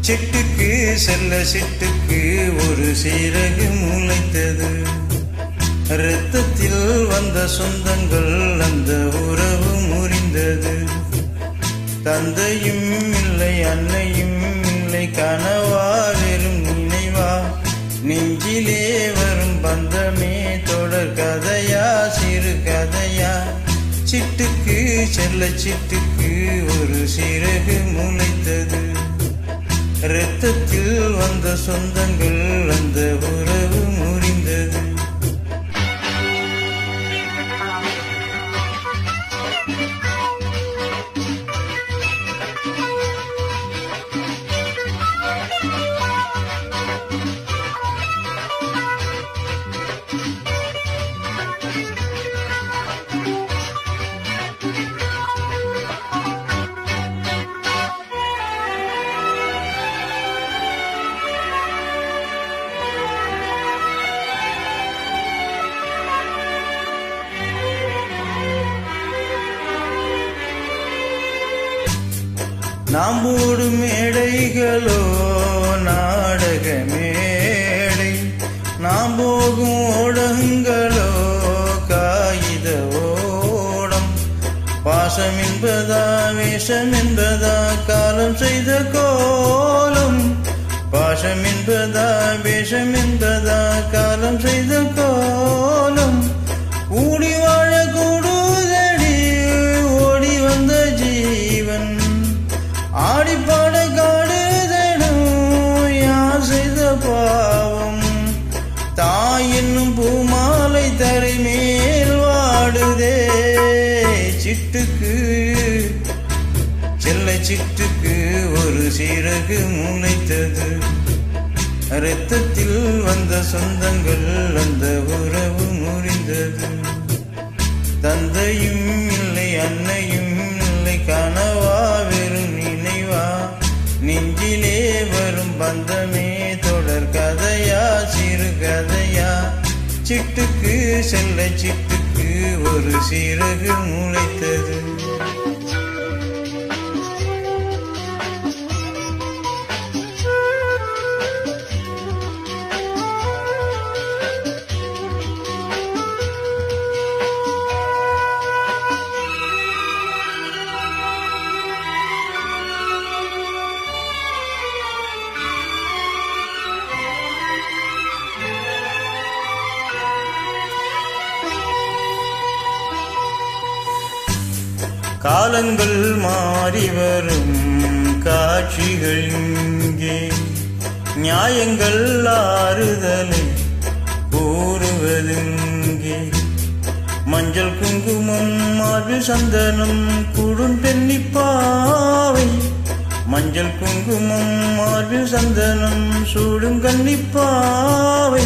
சிட்டுக்கு செல்ல சிட்டுக்கு ஒரு சிறகு முளைத்தது. இரத்தத்தில் வந்த சொந்தங்கள் அந்த உறவு முறிந்தது. தந்தையும் இல்லை அன்னையும் இல்லை, கனவா வெறும் நினைவா, நெஞ்சிலே வரும் பந்தமே தொடர் கதையா சிறு கதையா. சிட்டுக்கு செல்ல சிட்டுக்கு ஒரு சிறகு முளைத்தது. இரத்தத்தில் வந்த சொந்தங்கள் அந்த உறவு முறிந்தது. நாம் ஓடும் மேடைகளோ நாடக மேடை, நாம் போகும் ஓடங்களோ காகித ஓடம். பாசம் என்பதா வேஷம் என்பதா காலம் செய்த கோலம். பாசம் என்பதா வேஷம் என்பதா காலம் செய்த கோலம். ஊடி வாழ கூடுதடி ஓடி வந்த ஜீவன், ஆடிப்பாட காடுதடும் யார் செய்த பாவம். தாய் என்னும் பூமாலை தரை மேல் வாடுதே. சிட்டுக்கு செல்ல சிட்டுக்கு ஒரு சிறகு முளைத்தது. இரத்தத்தில் வந்த சொந்தங்கள் அந்த உறவு முறிந்தது. தந்தையும் இல்லை அன்னையும் இல்லை, கனவா வெறும் நினைவா, நெஞ்சிலே வரும் பந்தமே தொடர் கதையா சிறு கதையா. சிட்டுக்கு செல்ல சிட்டுக்கு ஒரு சிறகு முளைத்தது. காலங்கள் மாறி வரும் காட்சிகள் இங்கே, நியாயங்கள் ஆறுதலை கூறுவதுங்கே. மஞ்சள் குங்குமம் மார்பு சந்தனம் கூடும் பெண்ணிப்பாவை. மஞ்சள் குங்குமம் மார்பு சந்தனம் சூடும் கன்னிப்பாவை.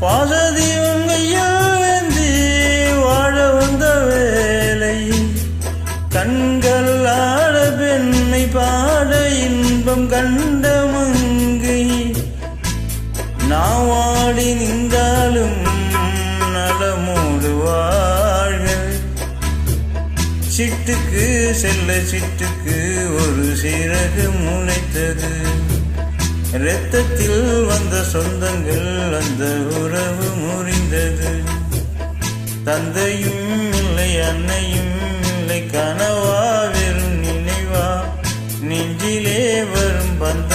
பாசதீபம் கையாந்தி வாழ வந்த வேலை, கண்கள் ஆட பெண்ணை பாட இன்பம் கண்ட மங்கை. நான் வாடி நின்றாலும் நலமோடு வாழ்க. சிட்டுக்கு செல்ல சிட்டுக்கு ஒரு சிறகு முளைத்தது. இரத்தத்தில் வந்த சொந்தங்கள் அந்த உறவு முறிந்தது. தந்தையும் இல்லை அன்னையும் இல்லை, கனவா வெறும் நினைவா, நெஞ்சிலே வரும் பந்த